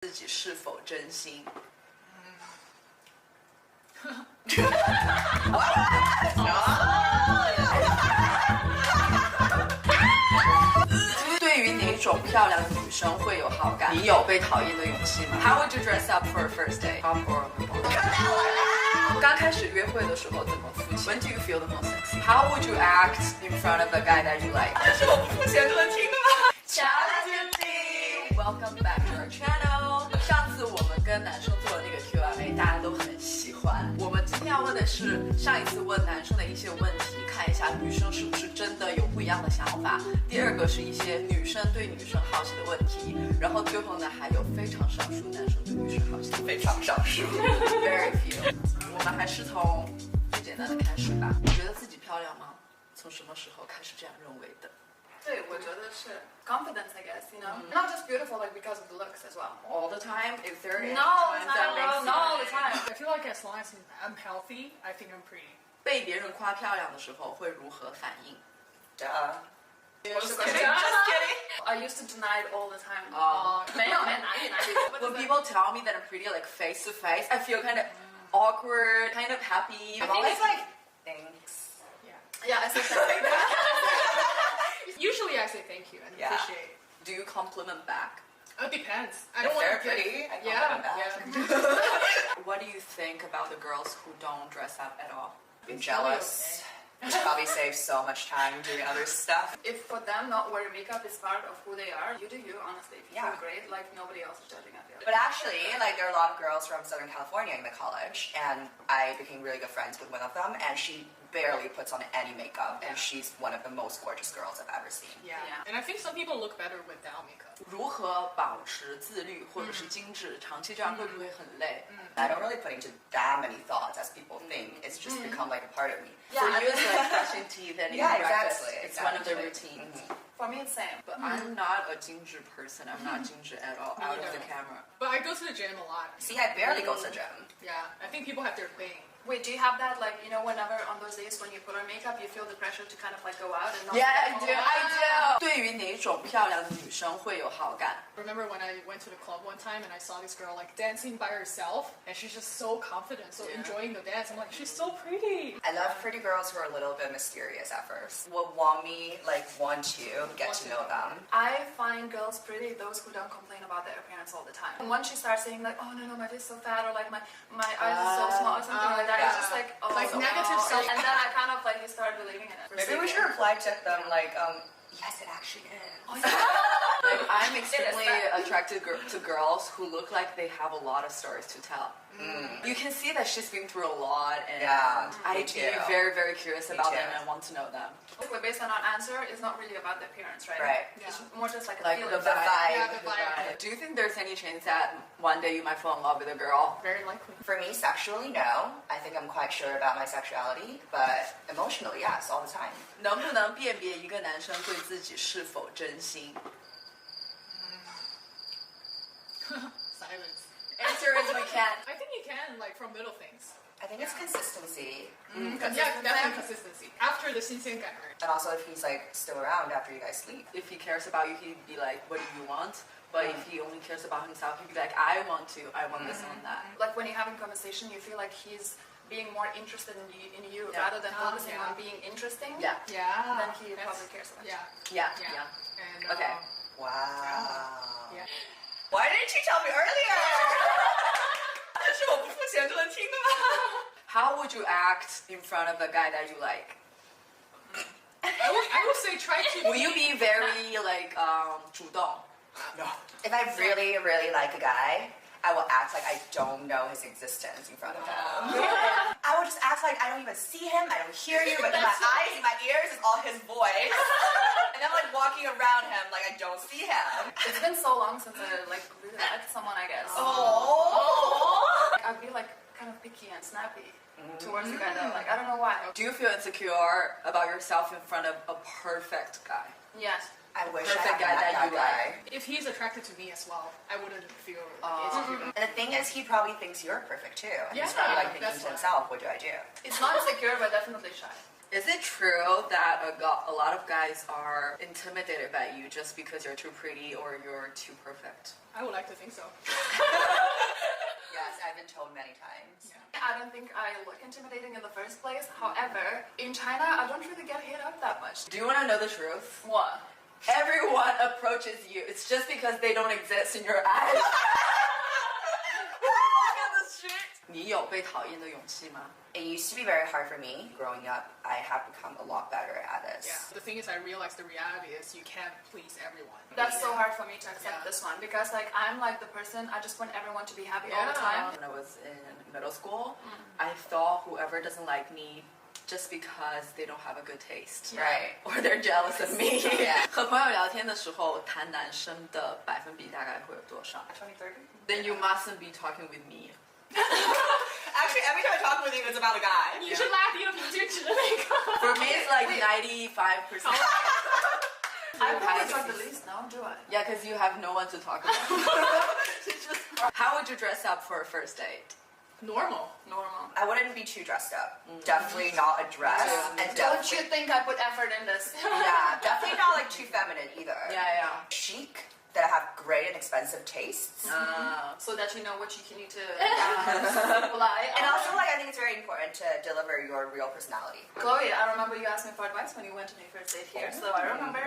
自己是否真心。对于哪种漂亮的女生会有好感？你有被讨厌的勇气吗 ？How would you dress up for a first date? Top or bottom? 刚开始约会的时候怎么肤浅 ？When do you feel the most sexy? How would you act in front of a guy that you like? 这是我不付钱就能听的吗 ？Challenge Welcome back to our channel. 上次我们跟男生做的那个 Q&A， 大家都很喜欢。我们今天要问的是上一次问男生的一些问题，看一下女生是不是真的有不一样的想法。第二个是一些女生对女生好奇的问题，然后最后呢还有非常少数男生对女生好奇的问题，非常少数 ，very few。我们还是从最简单的开始吧。你觉得自己漂亮吗？从什么时候开始这样认为的？对，我觉得是 confidence, I guess, you know, not just beautiful like because of the looks as well. All the time? Is there any No, all the times that makes time, you- not all the time. I feel like as long as I'm healthy, I think I'm pretty. 被别人夸漂亮的时候会如何反应 Duh. Just kidding, just kidding. I used to deny it all the time. 没有，哪里 When people tell me that I'm pretty, like face to face, I feel kind of awkward, kind of happy. I'm always like, thanks. Yeah, I said something like that. Usually I say thank you and Yeah. appreciate. Do you compliment back? It depends. I If don't want they're to get... pretty, I Yeah, compliment back. yeah. What do you think about the girls who don't dress up at all? I'm jealous. You should probably save so much time doing other stuff. If for them not wearing makeup is part of who they are, you do you, honestly. If you Yeah. feel great, like nobody else is judging, I feel. But actually, like there are a lot of girls from Southern California in the college, and I became really good friends with one of them, and she barely puts on any makeup, and she's one of the most gorgeous girls I've ever seen. Yeah. Yeah. And I think some people look better without makeup. 如何保持自律或者是精致？长期这样会不会很累？ I don't really put into that many thoughts as people think. It's just become like a part of me. For you, it's like brushing teeth and Yeah, eating breakfast. exactly, It's one of the exactly. routines. For me, it's same. But I'm not a ginger person. I'm not ginger at all. Out of the camera. But I go to the gym a lot. See, I barely go to the gym. Yeah. I think people have their thing. Wait, do you have that, like, you know, whenever on those days when you put on makeup, you feel the pressure to kind of like go out and not Yeah, I spend do. all I that? do. 对于哪种漂亮的女生会有好感？ Remember when I went to the club one time and I saw this girl like dancing by herself and she's just so confident, so enjoying the dance. I'm like, she's so pretty. I love pretty girls who are a little bit mysterious at first. Will want me, like, want to get to know them. I find girls pretty, those who don't complain about their appearance all the time. And once she starts saying like, oh no, my face is so fat, or like my eyes are so small, or something like that, yeah. it's just like, oh, Like no. negative self- And then I kind of like, you start believing in it. Maybe we should reply to them like, yes, it actually is. Like, I'm extremely attracted to girls who look like they have a lot of stories to tell. You can see that she's been through a lot, and Yeah, I'd me be too. very, very curious about too. them and want to know them. But based on our answer, it's not really about the appearance, right? Right. It's more just like a Like feeling. the vibe. Yeah, the vibe. Do you think there's any chance that one day you might fall in love with a girl? Very likely. For me, sexually, no. I think I'm quite sure about my sexuality, but emotionally, yes, all the time. 能不能辨别一个男生对自己是否真心 Silence.？Answer is we can't. I think you can, like, from little things. I think it's consistency. Yeah, definitely consistency. After the 新鲜感, right? And also if he's like still around after you guys sleep. If he cares about you, he'd be like, "What do you want?" But if he only cares about himself, he'd be like, "I want this, I want that." Like when you're having conversation, you feel like he's being more interested in you Yeah. rather than focusing yeah. on being interesting. Yeah. Yeah. Then he That's- probably cares about you. Yeah. Yeah. And, Okay. Wow. Yeah. Why didn't you tell me earlier? 这是我不付钱就能听的吗 How would you act in front of a guy that you like? I would say try to... Will you be very like 主动? No. If I really, really like a guy, I will act like I don't know his existence in front of him. I will just act like I don't even see him, I don't hear you, but in my eyes and my ears is all his voice. And I'm like walking around him like I don't see him. It's been so long since I like really liked someone, I guess. Oh. I'd be like kind of picky and snappy towards the guy that I like. I don't know why. Do you feel insecure about yourself in front of a perfect guy? Yes. I wish Perfect I guy had that met you that guy. If he's attracted to me as well, I wouldn't feel insecure. And the thing is, he probably thinks you're perfect too. And he's Yeah, probably like thinking that's to why. himself, what do I do? It's not insecure, but definitely shy. Is it true that a lot of guys are intimidated by you just because you're too pretty or you're too perfect? I would like to think so. Yes, I've been told many times. I don't think I look intimidating in the first place. However, in China, I don't really get hit up that much. Do you want to know the truth? What? Everyone approaches you. It's just because they don't exist in your eyes. Walk on the street. 你有被讨厌的勇气吗？ It used to be very hard for me. Growing up, I have become a lot better at this. Yeah. The thing is, I realized the reality is you can't please everyone. That's so hard for me to accept Yeah. this one because like I'm like the person I just want everyone to be happy all the time. When I was in middle school, I thought whoever doesn't like me just because they don't have a good taste, Right. or they're jealous of me. Yeah. 和朋友聊天的时候，谈男生的百分比大概会有多少 20-30. Then you mustn't be talking with me. Actually, every time I talk with you, it's about a guy. 你是拉低了平均值的那个。For me, it's like 95%. I probably talk the least now, do I? Yeah, because you have no one to talk about. How would you dress up for a first date? Normal. Normal. I wouldn't be too dressed up. Definitely not a dress. And Don't you definitely, think I put effort in this? yeah, definitely not like too feminine either. Yeah. Chic, that have great and expensive tastes. So that you know what you need to lie. And also, like, I think it's very important to deliver your real personality. Chloe, I remember you asked me for advice when you went to my first date here, so I remember.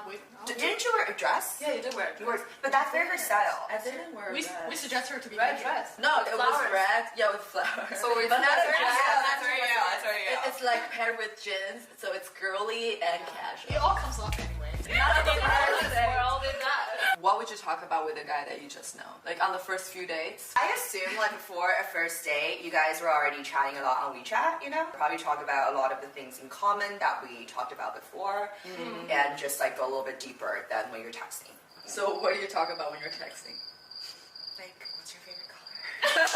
Wait, no. Didn't you wear a dress? Yeah, you did wear it. You were, but that's very her style. I didn't wear we red. suggest her to be Red naked. dress. No, With it was flowers. red. Yeah, with flowers. So it's but not that's a dress. That's very you. That's very you. It's like paired with jeans, so it's girly and casual. It all comes off anyway. Not in this world, it does. What would you talk about with a guy that you just know? Like on the first few dates? I assume, like, before a first date, you guys were already chatting a lot on WeChat, you know? Probably talk about a lot of the things in common that we talked about before, and just, like, go a little bit deeper than when you're texting. So what do you talk about when you're texting? Like, what's your favorite color?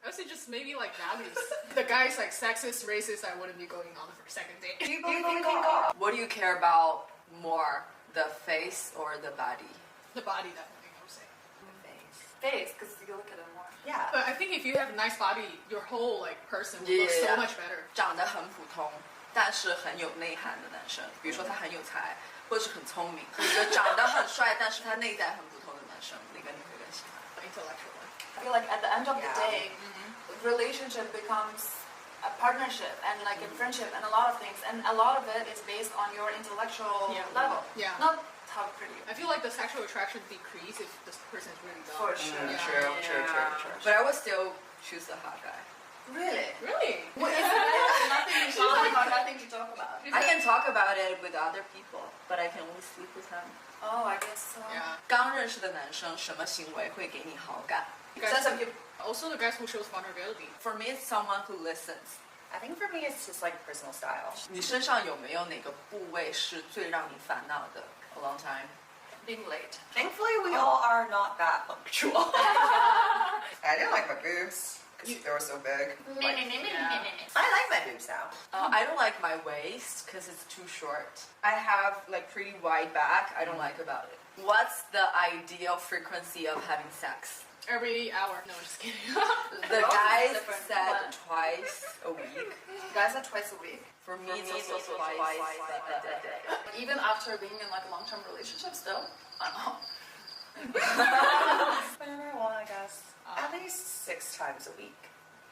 I would say just maybe like values. The guy's like sexist, racist, I wouldn't be going on the second date. Do you believe in God? What do you care about more, the face or the body? The body definitely, I would say. Face, because you look at it more. Yeah. But I think if you have a nice body, your whole like person will look Yeah. so much better. 长得很普通，但是很有内涵的男生，比如说他很有才，或者是很聪明，和一个长得很帅，但是他内在很普通的男生，哪个你会更喜欢？ Intellectual one. I feel like at the end of the Yeah. day, relationship becomes a partnership and like a friendship and a lot of things, and a lot of it is based on your intellectual Yeah. level. Yeah. Not how pretty you I feel like the sexual attraction decreases if this person is really dumb. For sure. Yeah. True. But I would still choose the hot guy. Really? Really? What is it? Nothing to talk about, nothing to talk about. I can talk about it with other people, but I can only sleep with him. Oh, I guess so. Yeah. 刚认识的男生什么行为会给你好感 Sense of you. Also the guys who shows vulnerability.？For me, it's someone who listens. I think for me, it's just, like, personal style. 你身上有没有哪个部位是最让你烦恼的 ？A long time. Being late. Thankfully, we all are not that punctual. I didn't like my boobs, because they were so big. I like my boobs now. I don't like my waist because it's too short. I have like pretty wide back. I don't like about it. What's the ideal frequency of having sex? Every hour. No, just kidding. The Oh, guys different. said What? twice a week. Guys are twice a week. For me, it's also twice a day. Even after being in like a long-term relationship still? I don't know. Whenever I want, I guess. At least 6 times a week.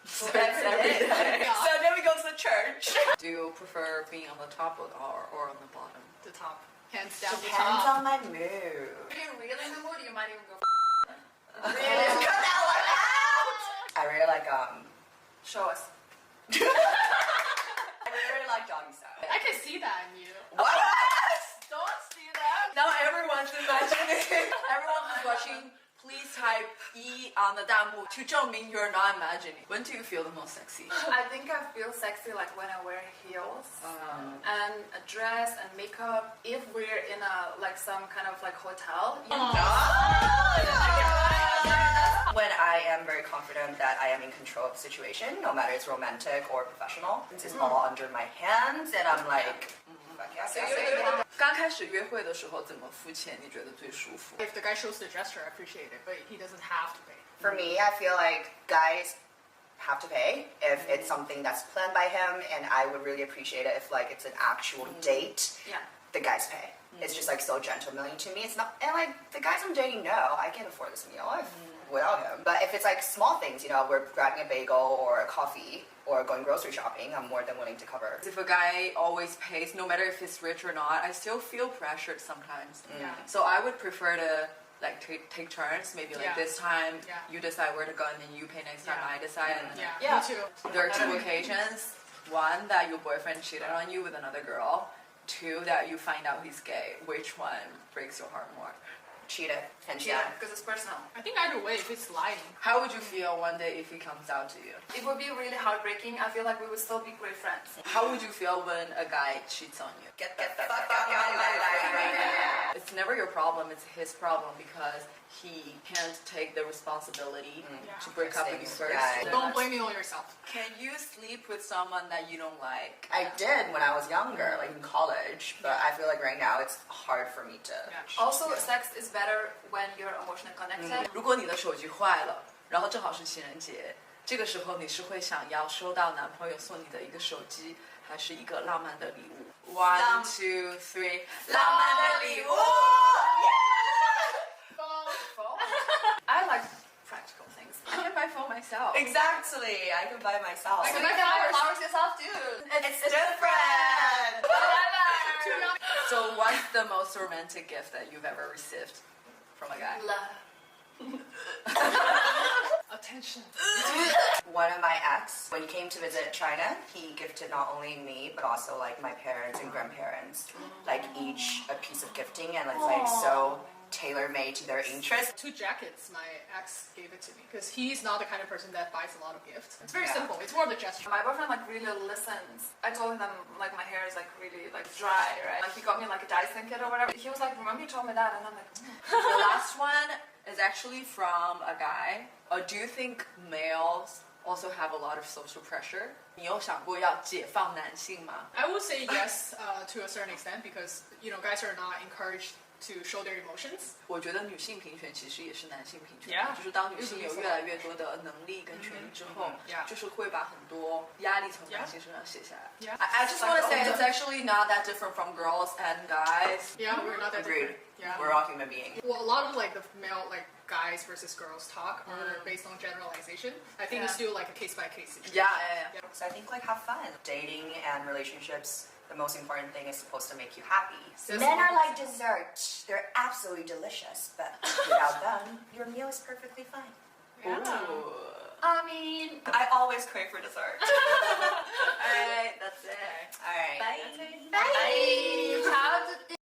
So it's every day. So then we go to the church. Do you prefer being on the top or on the bottom? The top. Hands down the Depends top. on my mood. If you're really in the mood, you might even go Really? Cut that one out! I really like, show us. I really like doggy style. I can see that in you. What? Don't see that. Now everyone's imagining. Everyone who's watching, please type E on the 弹幕 to 证明 you're not imagining. When do you feel the most sexy? I think I feel sexy like when I wear heels and a dress and makeup. If we're in a like some kind of like hotel, you When I am very confident that I am in control of the situation, no matter it's romantic or professional, it's all under my hands, and I'm like, fuck yes, yes, yes. 刚开始约会的时候怎么付钱？你觉得最舒服？ If the guy shows the gesture, I appreciate it, but he doesn't have to pay. For me, I feel like guys have to pay if it's something that's planned by him, and I would really appreciate it if like it's an actual date. Yeah. The guys pay. It's just like so gentlemanly to me. It's not, and like the guys I'm dating know I can't afford this meal without him. But if it's like small things, you know, we're grabbing a bagel or a coffee or going grocery shopping, I'm more than willing to cover. If a guy always pays, no matter if he's rich or not, I still feel pressured sometimes. Yeah. So I would prefer to like take turns. Maybe like Yeah. this time Yeah. you decide where to go and then you pay next time Yeah. I decide. And Yeah, Yeah. me too. there are two occasions. One, that your boyfriend cheated on you with another girl. Two, that you find out he's gay. Which one breaks your heart more? Cheated. Hands Yeah, down. because it's personal. I think either way, if it's lying. How would you feel one day if he comes out to you? It would be really heartbreaking. I feel like we would still be great friends. How would you feel when a guy cheats on you? Get the fuck out of my life right now. It's never your problem, it's his problem because he can't take the responsibility to break up with you first. Yeah. Don't blame it on yourself. Can you sleep with someone that you don't like? I did when I was younger, like in college, but I feel like right now it's hard for me to. Yeah. Also, sex is better when you're emotionally connected. 如果你的手机坏了，然后正好是情人节，这个时候你是会想要收到男朋友送你的一个手机，还是一个浪漫的礼物？1, 2, 3，浪漫的礼物。 I like practical things. I can buy phone myself. Exactly, I can buy myself. You can buy flowers yourself too. It's different. So what's the most romantic gift that you've ever received from a guy? Love. Attention. One of my ex, when he came to visit China, he gifted not only me but also like my parents and grandparents, like each a piece of gifting, and it's like so tailor-made to their interests. 2 jackets, my ex gave it to me because he's not the kind of person that buys a lot of gifts. It's very Yeah. simple. It's more of a gesture. My boyfriend like really listens. I told him like my hair is like really like dry, right? Like he got me like a Dyson kit or whatever. He was like, remember you told me that? And I'm like, The last one is actually from a guy. Do you think males also have a lot of social pressure? 你有想过要解放男性吗？ I would say yes to a certain extent because guys are not encouraged to show their emotions. 我觉得女性平权其实也是男性平权 Yeah. 就是当女性有越来越多的能力跟权利之后 Yeah. 就是会把很多压力从男性身上卸下来 Yeah. I just want to say it's actually not that different from girls and guys. Yeah, we're not that Agreed. different. Yeah. We're all human beings. Well, a lot of like the male like guys versus girls talk are based on generalization. I think it's Yeah. still like a case by case situation. Yeah. So I think like have fun. Dating and relationships, the most important thing is supposed to make you happy. Yes. Men are like dessert. They're absolutely delicious, but without them, your meal is perfectly fine. Yeah. I mean, I always crave for dessert. Alright, that's it. All right. bye. How did